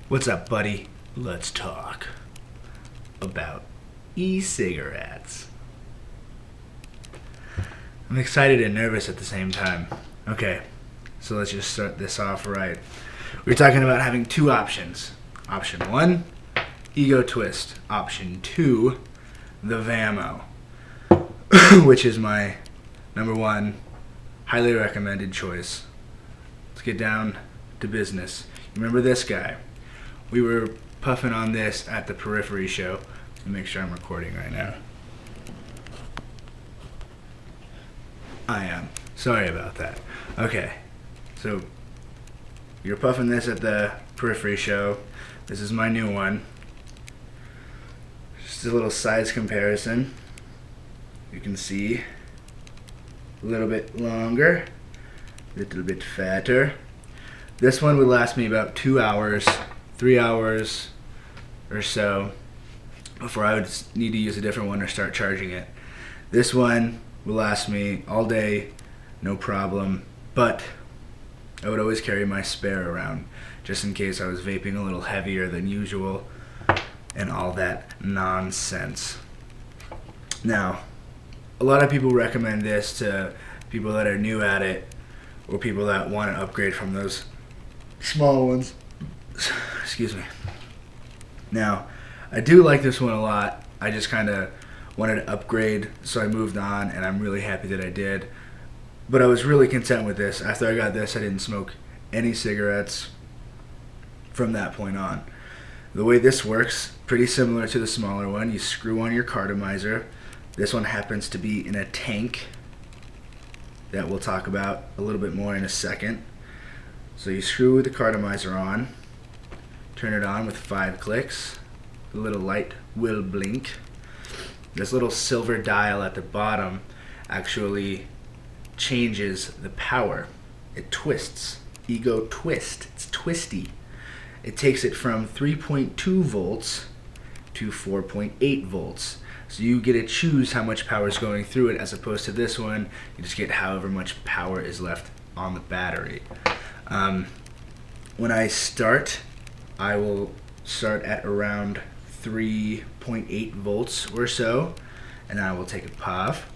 What's up, buddy? Let's talk about e-cigarettes. I'm excited and nervous at the same time. Okay, so let's just start this off right. We're talking about having two options. Option 1, ego twist. Option 2, the vamo, which is my number one highly recommended choice. Let's get down to business. You remember this guy? We were puffing on this at the Periphery show. Let me make sure I'm recording right now. I am. Sorry about that. Okay, so we were puffing this at the Periphery show. This is my new one. Just a little size comparison. You can see a little bit longer, a little bit fatter. This one would last me about 2 hours, 3 hours or so before I would need to use a different one or start charging it. This one will last me all day, no problem, but I would always carry my spare around just in case I was vaping a little heavier than usual and all that nonsense. Now, a lot of people recommend this to people that are new at it or people that want to upgrade from those small ones. Excuse me. Now, I do like this one a lot. I just kind of wanted to upgrade, so I moved on, and I'm really happy that I did. But I was really content with this. After I got this, I didn't smoke any cigarettes from that point on. The way this works, pretty similar to the smaller one. You screw on your cartomizer. This one happens to be in a tank that we'll talk about a little bit more in a second. So you screw the cartomizer on, turn it on with 5 clicks. The little light will blink. This little silver dial at the bottom actually changes the power. It twists. Ego twist. It's twisty. It takes it from 3.2 volts to 4.8 volts. So you get to choose how much power is going through it, as opposed to this one, you just get however much power is left on the battery. When I start, I will start at around 3.8 volts or so, and I will take a puff.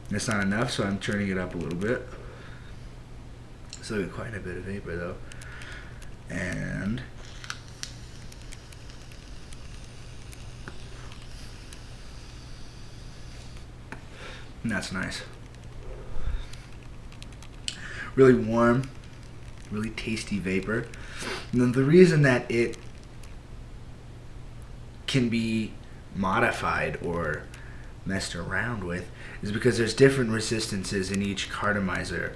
That's not enough, so I'm turning it up a little bit. Still get quite a bit of vapor though. And that's nice. Really warm, really tasty vapor. And the reason that it can be modified or messed around with is because there's different resistances in each cartomizer.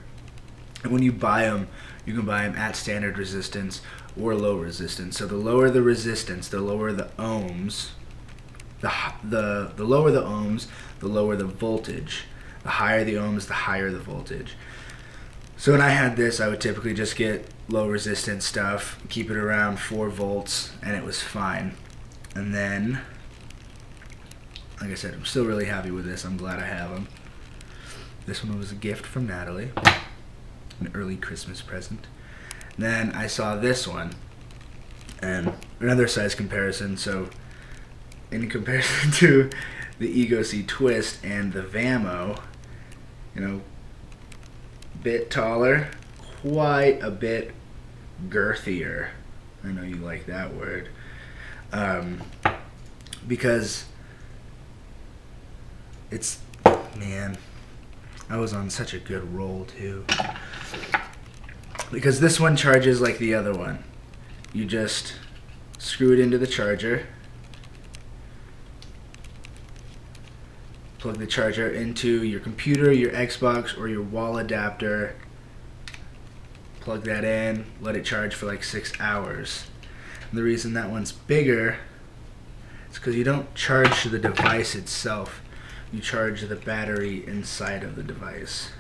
And when you buy them, you can buy them at standard resistance or low resistance. So the lower the resistance, the lower the ohms. The lower the ohms, the lower the voltage. The higher the ohms, the higher the voltage. So when I had this, I would typically just get low resistance stuff, keep it around 4 volts, and it was fine. And then, like I said, I'm still really happy with this. I'm glad I have them. This one was a gift from Natalie, an early Christmas present. Then I saw this one, and another size comparison. So in comparison to the Ego C Twist and the Vamo, you know, bit taller, quite a bit girthier. I know you like that word. Because it's, man, I was on such a good roll too. Because this one charges like the other one. You just screw it into the charger, plug the charger into your computer, your Xbox, or your wall adapter, plug that in, let it charge for like 6 hours. And the reason that one's bigger is because you don't charge the device itself, you charge the battery inside of the device.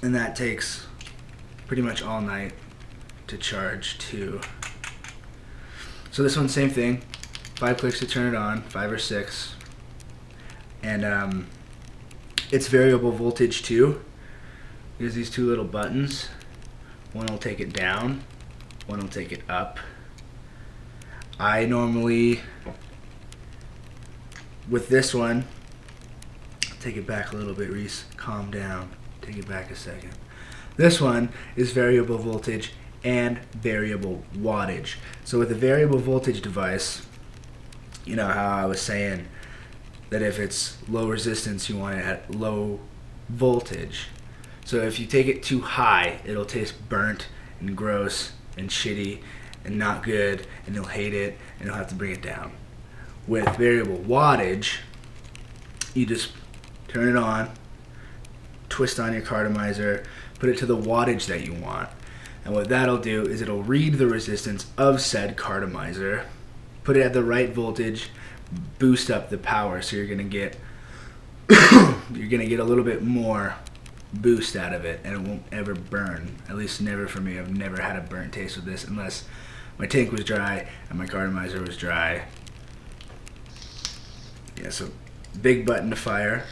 And that takes pretty much all night to charge too. So this one, same thing. 5 clicks to turn it on, 5 or 6. And It's variable voltage too. There's these two little buttons. One will take it down, one will take it up. I normally, with this one, take it back a little bit, Reese, calm down, take it back a second. This one is variable voltage and variable wattage. So with a variable voltage device, you know how I was saying that if it's low resistance, you want it at low voltage. So if you take it too high, it'll taste burnt and gross and shitty and not good, and you'll hate it, and you'll have to bring it down. With variable wattage, you just turn it on, twist on your cartomizer, put it to the wattage that you want. And what that'll do is it'll read the resistance of said cartomizer, put it at the right voltage, boost up the power, so you're gonna get a little bit more boost out of it, and it won't ever burn. At least never for me. I've never had a burnt taste with this unless my tank was dry and my cartomizer was dry. Yeah, so big button to fire.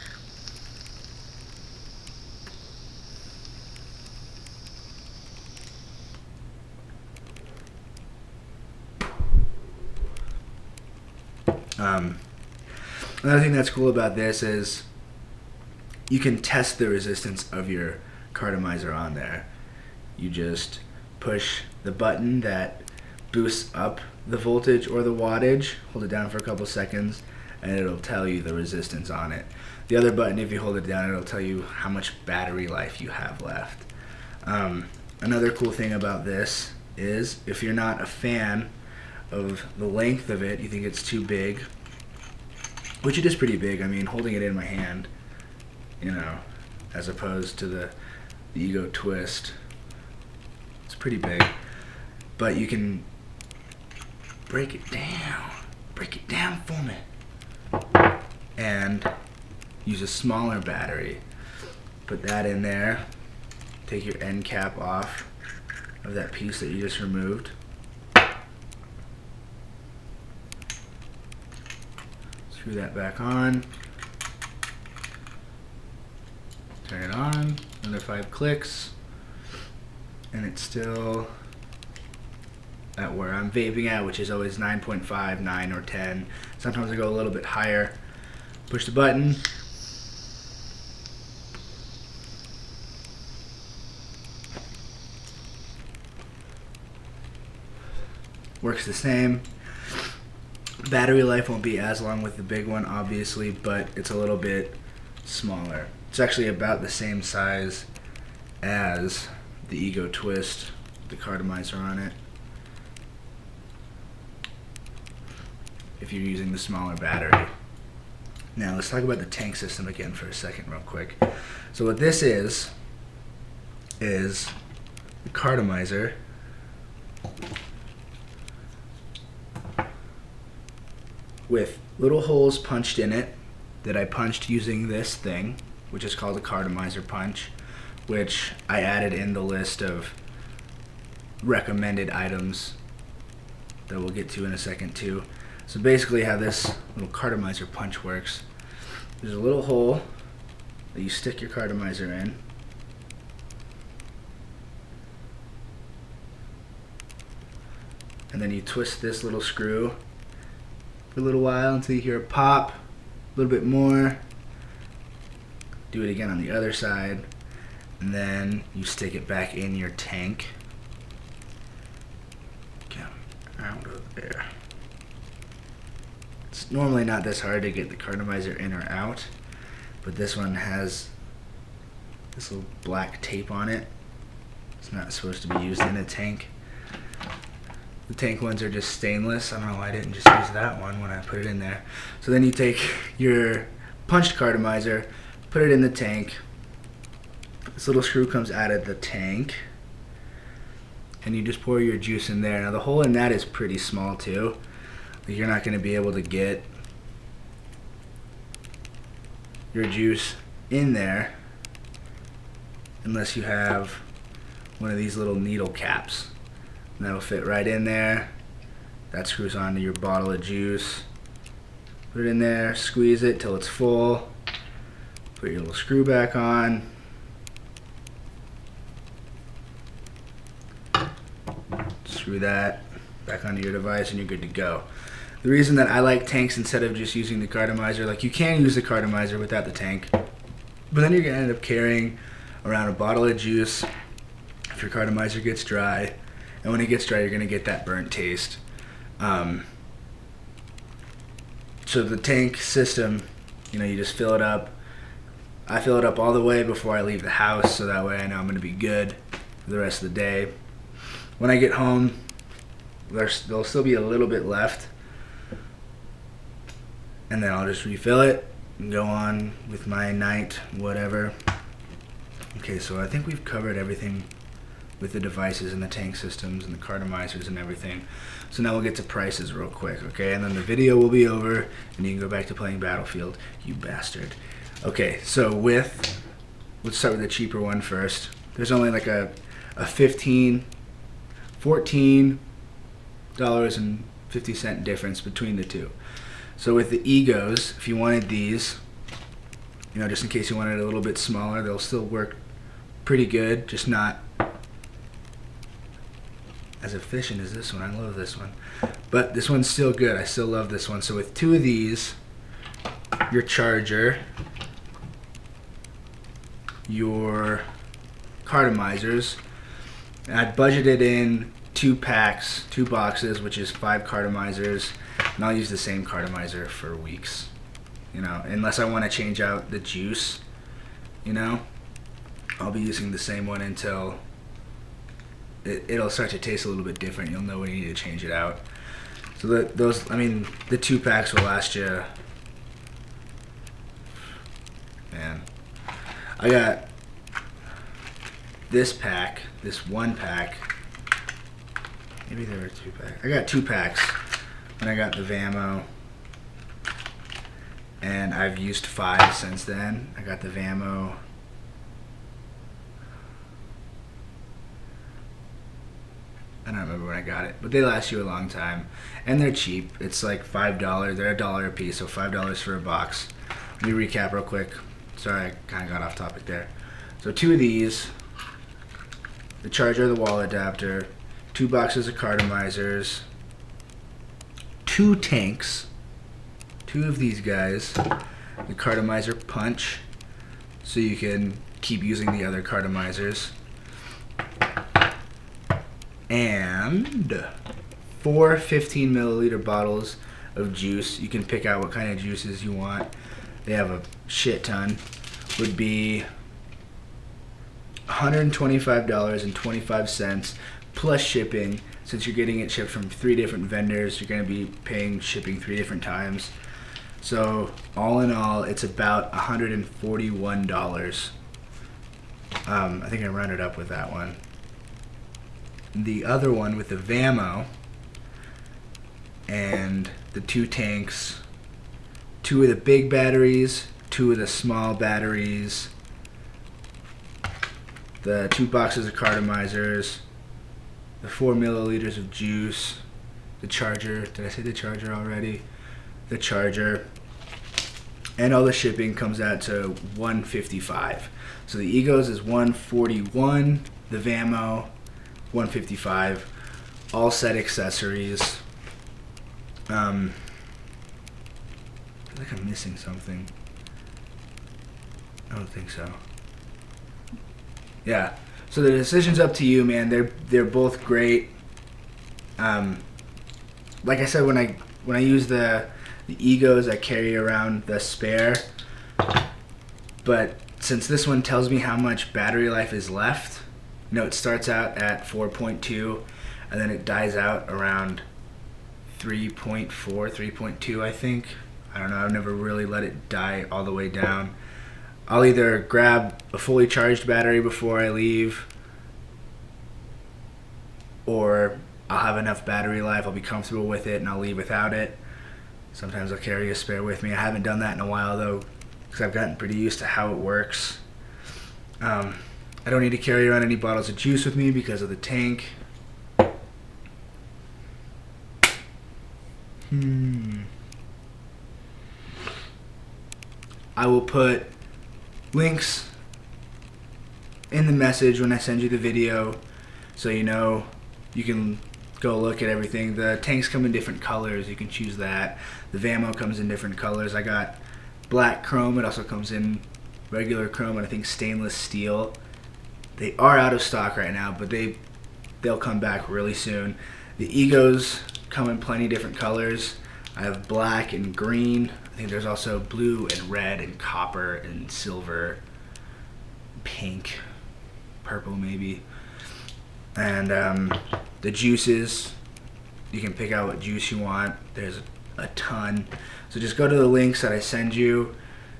Another thing that's cool about this is you can test the resistance of your cartomizer on there. You just push the button that boosts up the voltage or the wattage, hold it down for a couple seconds, and it'll tell you the resistance on it. The other button, if you hold it down, it'll tell you how much battery life you have left. Another cool thing about this is if you're not a fan of the length of it, you think it's too big, which it is pretty big. I mean, holding it in my hand, you know, as opposed to the Ego Twist, it's pretty big. But you can break it down for me, and use a smaller battery. Put that in there, take your end cap off of that piece that you just removed. Screw that back on. Turn it on. Another 5 clicks. And it's still at where I'm vaping at, which is always 9.5, 9, or 10. Sometimes I go a little bit higher. Push the button. Works the same. Battery life won't be as long with the big one, obviously, but it's a little bit smaller. It's actually about the same size as the Ego Twist, the cartomizer on it, if you're using the smaller battery. Now let's talk about the tank system again for a second real quick. So what this is the cartomizer with little holes punched in it that I punched using this thing, which is called a cartomizer punch, which I added in the list of recommended items that we'll get to in a second too. So basically how this little cartomizer punch works, there's a little hole that you stick your cartomizer in. And then you twist this little screw for a little while until you hear a pop, a little bit more. Do it again on the other side, and then you stick it back in your tank. Come out of there. It's normally not this hard to get the cartomizer in or out, but this one has this little black tape on it. It's not supposed to be used in a tank. The tank ones are just stainless. I don't know why I didn't just use that one when I put it in there. So then you take your punched cartomizer, put it in the tank. This little screw comes out of the tank, and you just pour your juice in there. Now the hole in that is pretty small too. You're not going to be able to get your juice in there unless you have one of these little needle caps. And that'll fit right in there. That screws onto your bottle of juice. Put it in there, squeeze it till it's full. Put your little screw back on. Screw that back onto your device and you're good to go. The reason that I like tanks instead of just using the cartomizer, like you can use the cartomizer without the tank, but then you're gonna end up carrying around a bottle of juice if your cartomizer gets dry, and when it gets dry you're gonna get that burnt taste. So the tank system, you know, you just fill it up. I fill it up all the way before I leave the house, so that way I know I'm gonna be good for the rest of the day. When I get home, there'll still be a little bit left, and then I'll just refill it and go on with my night, whatever. Okay, so I think we've covered everything with the devices and the tank systems and the cartomizers and everything. So now we'll get to prices real quick, okay? And then the video will be over and you can go back to playing Battlefield, you bastard. Okay, so let's start with the cheaper one first. There's only like a $14.50 difference between the two. So with the Egos, if you wanted these, you know, just in case you wanted it a little bit smaller, they'll still work pretty good, just not as efficient as this one. I love this one, but this one's still good. I still love this one. So with two of these, your charger, your cartomizers, and I budgeted in 2 packs, 2 boxes, which is 5 cartomizers, and I'll use the same cartomizer for weeks, you know, unless I want to change out the juice, you know, I'll be using the same one until it'll start to taste a little bit different. You'll know when you need to change it out. So the 2 packs will last you, man. I got this pack, this 1 pack. Maybe there were 2 packs. I got 2 packs when I got the Vamo, and I've used 5 since then. I got the Vamo. I don't remember when I got it, but they last you a long time, and they're cheap. It's like $5. They're $1 a piece, so $5 for a box. Let me recap real quick. Sorry, I kind of got off topic there. So 2 of these, the charger, the wall adapter, 2 boxes of cartomizers, 2 tanks, 2 of these guys, the cartomizer punch, so you can keep using the other cartomizers, and 4 15 milliliter bottles of juice. You can pick out what kind of juices you want. They have a shit ton. Would be $125.25 plus shipping. Since you're getting it shipped from 3 different vendors, you're going to be paying shipping 3 different times. So all in all, it's about $141. I think I rounded up with that one. The other one with the Vamo and the 2 tanks, 2 of the big batteries, 2 of the small batteries, the 2 boxes of cartomizers, the 4 milliliters of juice, the charger. Did I say the charger already? The charger, and all the shipping comes out to $155. So the Egos is $141, the Vamo $155, all set accessories. I feel like I'm missing something. I don't think so. Yeah. So the decision's up to you, man. They're both great. Like I said, when I use the Egos, I carry around the spare. But since this one tells me how much battery life is left, you know, it starts out at 4.2 and then it dies out around 3.4, 3.2, I think. I don't know. I've never really let it die all the way down. I'll either grab a fully charged battery before I leave, or I'll have enough battery life, I'll be comfortable with it, and I'll leave without it. Sometimes I'll carry a spare with me. I haven't done that in a while, though, because I've gotten pretty used to how it works. I don't need to carry around any bottles of juice with me because of the tank. I will put links in the message when I send you the video, so you know you can go look at everything. The tanks come in different colors, you can choose that. The vamo comes in different colors. I got black chrome, it also comes in regular chrome, and I think stainless steel. They are out of stock right now, but they'll come back really soon. The egos come in plenty different colors. I have black and green. I think there's also blue and red and copper and silver, pink, purple maybe. And the juices, you can pick out what juice you want. There's a ton. So just go to the links that I send you,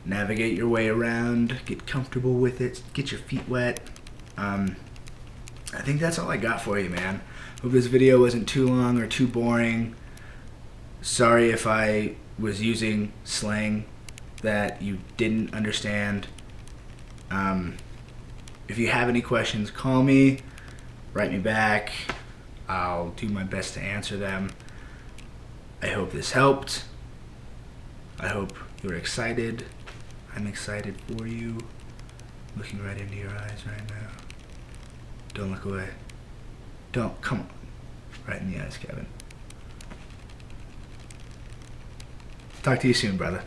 navigate your way around, get comfortable with it, get your feet wet. I think that's all I got for you, man. Hope this video wasn't too long or too boring. Sorry if I was using slang that you didn't understand. If you have any questions, call me, write me back. I'll do my best to answer them. I hope this helped. I hope you're excited. I'm excited for you. Looking right into your eyes right now. Don't look away. Don't, come on. Right in the eyes, Kevin. Talk to you soon, brother.